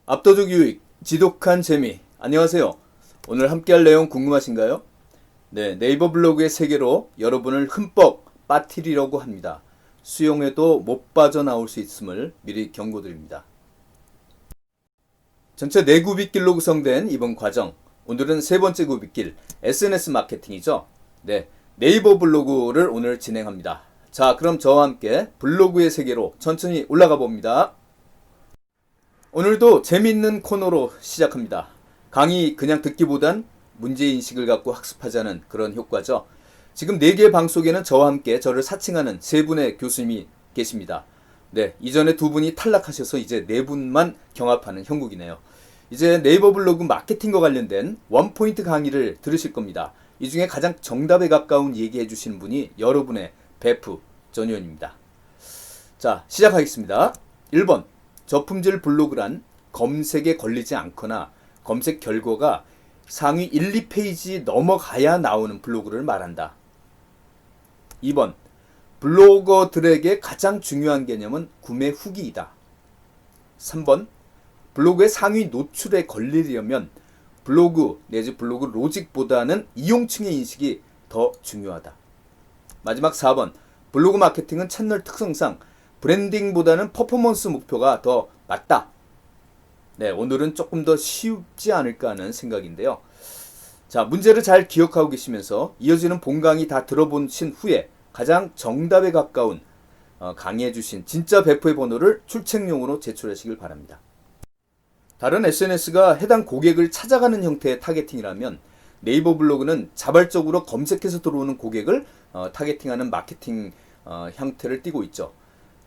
압도적 유익, 지독한 재미. 안녕하세요. 오늘 함께할 내용 궁금하신가요? 네, 네이버 블로그의 세계로 여러분을 흠뻑 빠뜨리려고 합니다. 수용해도 못 빠져나올 수 있음을 미리 경고드립니다. 전체 네 구빗길로 구성된 이번 과정. 오늘은 세 번째 구빗길, SNS 마케팅이죠. 네, 네이버 블로그를 오늘 진행합니다. 자, 그럼 저와 함께 블로그의 세계로 천천히 올라가 봅니다. 오늘도 재미있는 코너로 시작합니다. 강의 그냥 듣기보단 문제인식을 갖고 학습하자는 그런 효과죠. 지금 4개 방 속에는 저와 함께 저를 사칭하는 3분의 교수님이 계십니다. 네, 이전에 2분이 탈락하셔서 이제 4분만 경합하는 형국이네요. 이제 네이버 블로그 마케팅과 관련된 원포인트 강의를 들으실 겁니다. 이 중에 가장 정답에 가까운 얘기해 주시는 분이 여러분의 베프 전 의원입니다. 자, 시작하겠습니다. 1번. 저품질 블로그란 검색에 걸리지 않거나 검색 결과가 상위 1, 2페이지 넘어가야 나오는 블로그를 말한다. 2번. 블로거들에게 가장 중요한 개념은 구매 후기이다. 3번. 블로그의 상위 노출에 걸리려면 블로그 내지 블로그 로직보다는 이용층의 인식이 더 중요하다. 마지막 4번. 블로그 마케팅은 채널 특성상 브랜딩보다는 퍼포먼스 목표가 더 맞다. 네, 오늘은 조금 더 쉽지 않을까 하는 생각인데요. 자, 문제를 잘 기억하고 계시면서 이어지는 본 강의 다 들어보신 후에 가장 정답에 가까운 강의해 주신 진짜 배포의 번호를 출첵용으로 제출하시길 바랍니다. 다른 SNS가 해당 고객을 찾아가는 형태의 타겟팅이라면 네이버 블로그는 자발적으로 검색해서 들어오는 고객을 타겟팅하는 마케팅 형태를 띠고 있죠.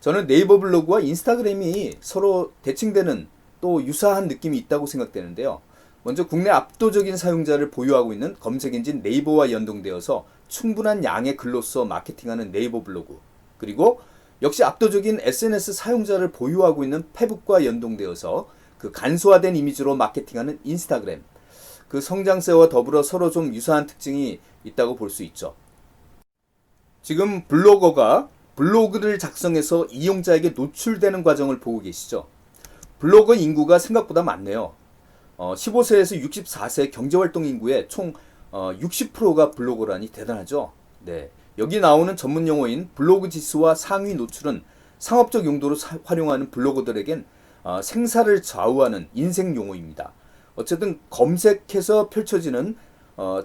저는 네이버 블로그와 인스타그램이 서로 대칭되는 또 유사한 느낌이 있다고 생각되는데요. 먼저 국내 압도적인 사용자를 보유하고 있는 검색엔진 네이버와 연동되어서 충분한 양의 글로써 마케팅하는 네이버 블로그, 그리고 역시 압도적인 SNS 사용자를 보유하고 있는 페북과 연동되어서 그 간소화된 이미지로 마케팅하는 인스타그램, 그 성장세와 더불어 서로 좀 유사한 특징이 있다고 볼 수 있죠. 지금 블로거가 블로그를 작성해서 이용자에게 노출되는 과정을 보고 계시죠. 블로거 인구가 생각보다 많네요. 15세에서 64세 경제활동 인구의 총 60%가 블로거라니 대단하죠. 네, 여기 나오는 전문 용어인 블로그 지수와 상위 노출은 상업적 용도로 활용하는 블로거들에겐 생사를 좌우하는 인생 용어입니다. 어쨌든 검색해서 펼쳐지는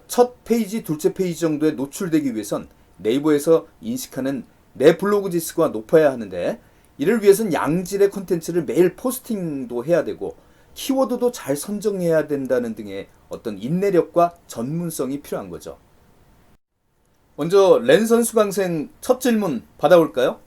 첫 페이지, 둘째 페이지 정도에 노출되기 위해선 네이버에서 인식하는 내 블로그 지수가 높아야 하는데, 이를 위해선 양질의 콘텐츠를 매일 포스팅도 해야 되고 키워드도 잘 선정해야 된다는 등의 어떤 인내력과 전문성이 필요한 거죠. 먼저 랜선 수강생 첫 질문 받아볼까요?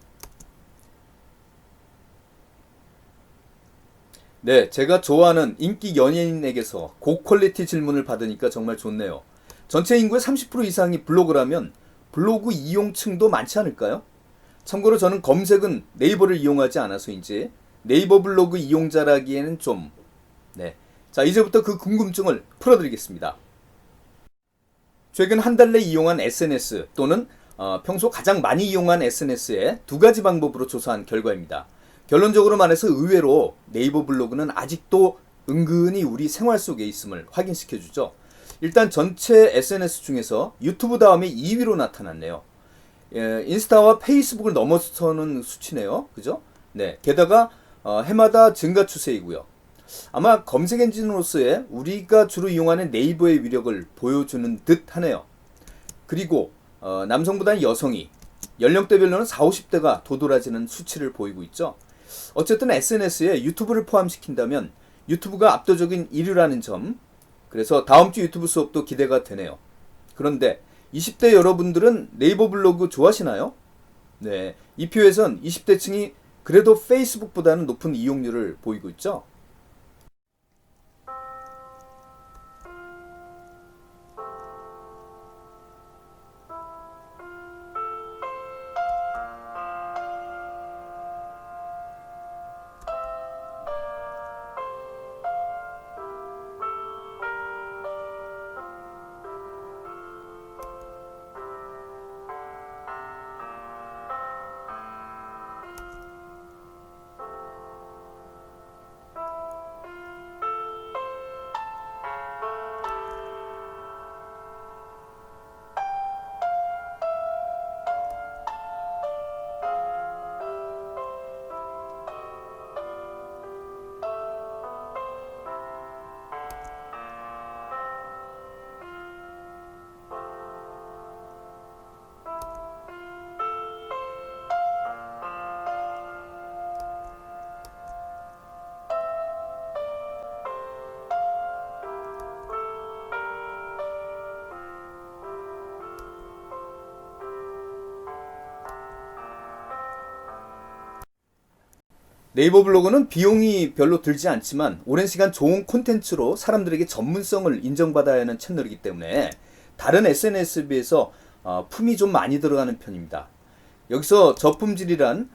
네, 제가 좋아하는 인기 연예인에게서 고퀄리티 질문을 받으니까 정말 좋네요. 전체 인구의 30% 이상이 블로그라면 블로그 이용층도 많지 않을까요? 참고로 저는 검색은 네이버를 이용하지 않아서인지 네이버 블로그 이용자라기에는 좀, 네. 자, 이제부터 그 궁금증을 풀어드리겠습니다. 최근 한 달 내 이용한 SNS 또는 평소 가장 많이 이용한 SNS의 두 가지 방법으로 조사한 결과입니다. 결론적으로 말해서 의외로 네이버 블로그는 아직도 은근히 우리 생활 속에 있음을 확인시켜주죠. 일단 전체 SNS 중에서 유튜브 다음에 2위로 나타났네요. 인스타와 페이스북을 넘어서는 수치네요. 그죠? 네. 게다가 해마다 증가 추세이고요. 아마 검색 엔진으로서의 우리가 주로 이용하는 네이버의 위력을 보여주는 듯 하네요. 그리고 남성보다는 여성이 연령대별로는 40, 50대가 도드라지는 수치를 보이고 있죠. 어쨌든 SNS에 유튜브를 포함시킨다면 유튜브가 압도적인 1위라는 점, 그래서 다음 주 유튜브 수업도 기대가 되네요. 그런데 20대 여러분들은 네이버 블로그 좋아하시나요? 네, 이 표에선 20대층이 그래도 페이스북보다는 높은 이용률을 보이고 있죠. 네이버 블로그는 비용이 별로 들지 않지만 오랜 시간 좋은 콘텐츠로 사람들에게 전문성을 인정받아야 하는 채널이기 때문에 다른 SNS에 비해서 품이 좀 많이 들어가는 편입니다. 여기서 저품질이란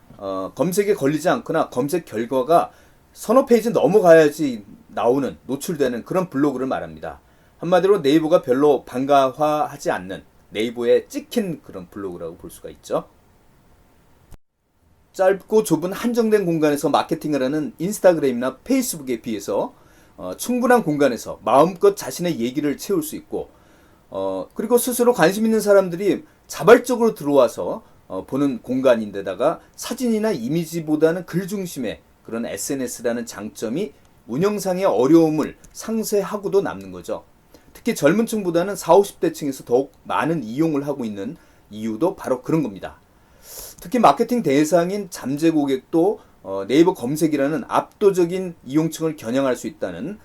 검색에 걸리지 않거나 검색 결과가 서너 페이지 넘어가야지 나오는 노출되는 그런 블로그를 말합니다. 한마디로 네이버가 별로 반가워하지 않는 네이버에 찍힌 그런 블로그라고 볼 수가 있죠. 짧고 좁은 한정된 공간에서 마케팅을 하는 인스타그램이나 페이스북에 비해서 충분한 공간에서 마음껏 자신의 얘기를 채울 수 있고 그리고 스스로 관심 있는 사람들이 자발적으로 들어와서 보는 공간인데다가 사진이나 이미지보다는 글 중심의 그런 SNS라는 장점이 운영상의 어려움을 상쇄하고도 남는 거죠. 특히 젊은 층보다는 40, 50대 층에서 더욱 많은 이용을 하고 있는 이유도 바로 그런 겁니다. 특히 마케팅 대상인 잠재 고객도 네이버 검색이라는 압도적인 이용층을 겨냥할 수 있다는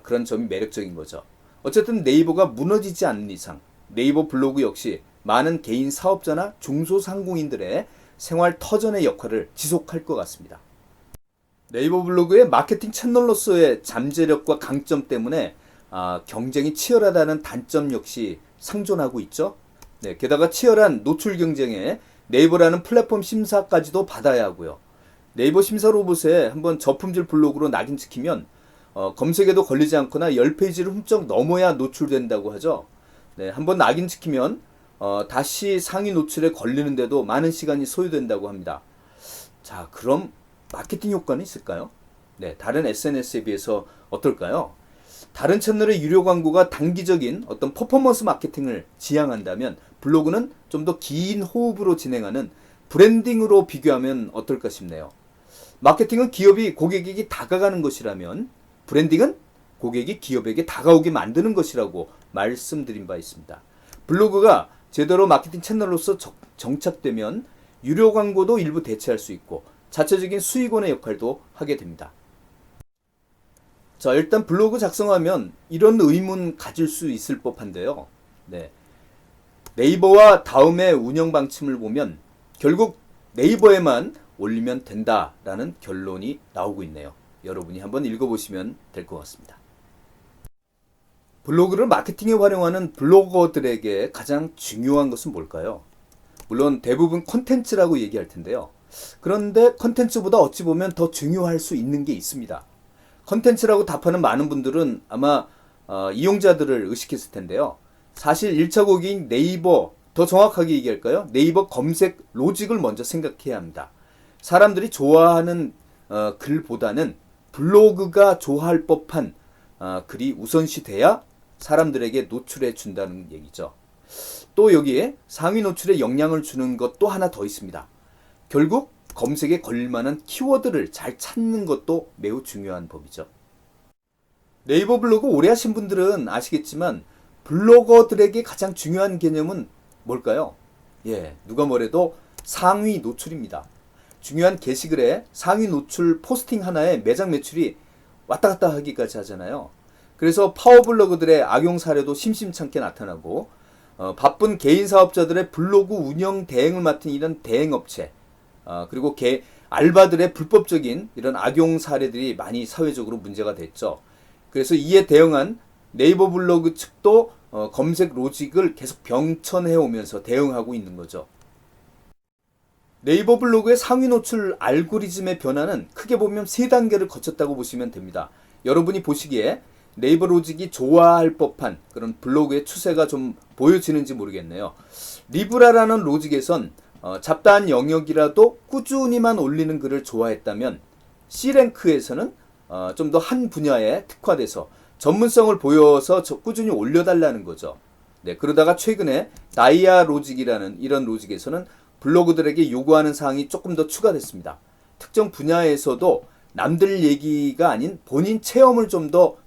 그런 점이 매력적인 거죠. 어쨌든 네이버가 무너지지 않는 이상 네이버 블로그 역시 많은 개인 사업자나 중소상공인들의 생활 터전의 역할을 지속할 것 같습니다. 네이버 블로그의 마케팅 채널로서의 잠재력과 강점 때문에 경쟁이 치열하다는 단점 역시 상존하고 있죠. 네, 게다가 치열한 노출 경쟁에 네이버라는 플랫폼 심사까지도 받아야 하고요. 네이버 심사 로봇에 한번 저품질 블로그로 낙인 찍히면 검색에도 걸리지 않거나 10페이지를 훌쩍 넘어야 노출된다고 하죠. 네, 한번 낙인 찍히면 다시 상위 노출에 걸리는데도 많은 시간이 소요된다고 합니다. 자, 그럼 마케팅 효과는 있을까요? 네, 다른 SNS에 비해서 어떨까요? 다른 채널의 유료 광고가 단기적인 어떤 퍼포먼스 마케팅을 지향한다면 블로그는 좀 더 긴 호흡으로 진행하는 브랜딩으로 비교하면 어떨까 싶네요. 마케팅은 기업이 고객에게 다가가는 것이라면 브랜딩은 고객이 기업에게 다가오게 만드는 것이라고 말씀드린 바 있습니다. 블로그가 제대로 마케팅 채널로서 정착되면 유료 광고도 일부 대체할 수 있고 자체적인 수익원의 역할도 하게 됩니다. 자, 일단 블로그 작성하면 이런 의문 가질 수 있을 법한데요. 네. 네이버와 다음의 운영 방침을 보면 결국 네이버에만 올리면 된다라는 결론이 나오고 있네요. 여러분이 한번 읽어보시면 될 것 같습니다. 블로그를 마케팅에 활용하는 블로거들에게 가장 중요한 것은 뭘까요? 물론 대부분 콘텐츠라고 얘기할 텐데요. 그런데 콘텐츠보다 어찌 보면 더 중요할 수 있는 게 있습니다. 콘텐츠라고 답하는 많은 분들은 아마 이용자들을 의식했을 텐데요. 사실 1차 고객인 네이버, 더 정확하게 얘기할까요? 네이버 검색 로직을 먼저 생각해야 합니다. 사람들이 좋아하는 글보다는 블로그가 좋아할 법한 글이 우선시 돼야 사람들에게 노출해 준다는 얘기죠. 또 여기에 상위 노출에 영향을 주는 것도 하나 더 있습니다. 결국 검색에 걸릴 만한 키워드를 잘 찾는 것도 매우 중요한 법이죠. 네이버 블로그 오래 하신 분들은 아시겠지만 블로거들에게 가장 중요한 개념은 뭘까요? 예, 누가 뭐래도 상위 노출입니다. 중요한 게시글에 상위 노출 포스팅 하나에 매장 매출이 왔다 갔다 하기까지 하잖아요. 그래서 파워블로거들의 악용 사례도 심심찮게 나타나고 바쁜 개인 사업자들의 블로그 운영 대행을 맡은 이런 대행업체 그리고 알바들의 불법적인 이런 악용 사례들이 많이 사회적으로 문제가 됐죠. 그래서 이에 대응한 네이버 블로그 측도 검색 로직을 계속 병천해 오면서 대응하고 있는 거죠. 네이버 블로그의 상위 노출 알고리즘의 변화는 크게 보면 3단계를 거쳤다고 보시면 됩니다. 여러분이 보시기에 네이버 로직이 좋아할 법한 그런 블로그의 추세가 좀 보여지는지 모르겠네요. 리브라라는 로직에선 잡다한 영역이라도 꾸준히만 올리는 글을 좋아했다면 C랭크에서는 좀 더 한 분야에 특화돼서 전문성을 보여서 꾸준히 올려달라는 거죠. 네, 그러다가 최근에 다이아 로직이라는 이런 로직에서는 블로그들에게 요구하는 사항이 조금 더 추가됐습니다. 특정 분야에서도 남들 얘기가 아닌 본인 체험을 좀 더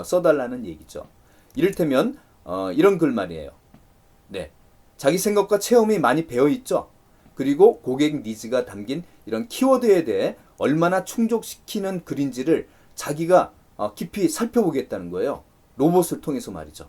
써달라는 얘기죠. 이를테면 이런 글 말이에요. 네, 자기 생각과 체험이 많이 배어있죠. 그리고 고객 니즈가 담긴 이런 키워드에 대해 얼마나 충족시키는 글인지를 자기가 깊이 살펴보겠다는 거예요. 로봇을 통해서 말이죠.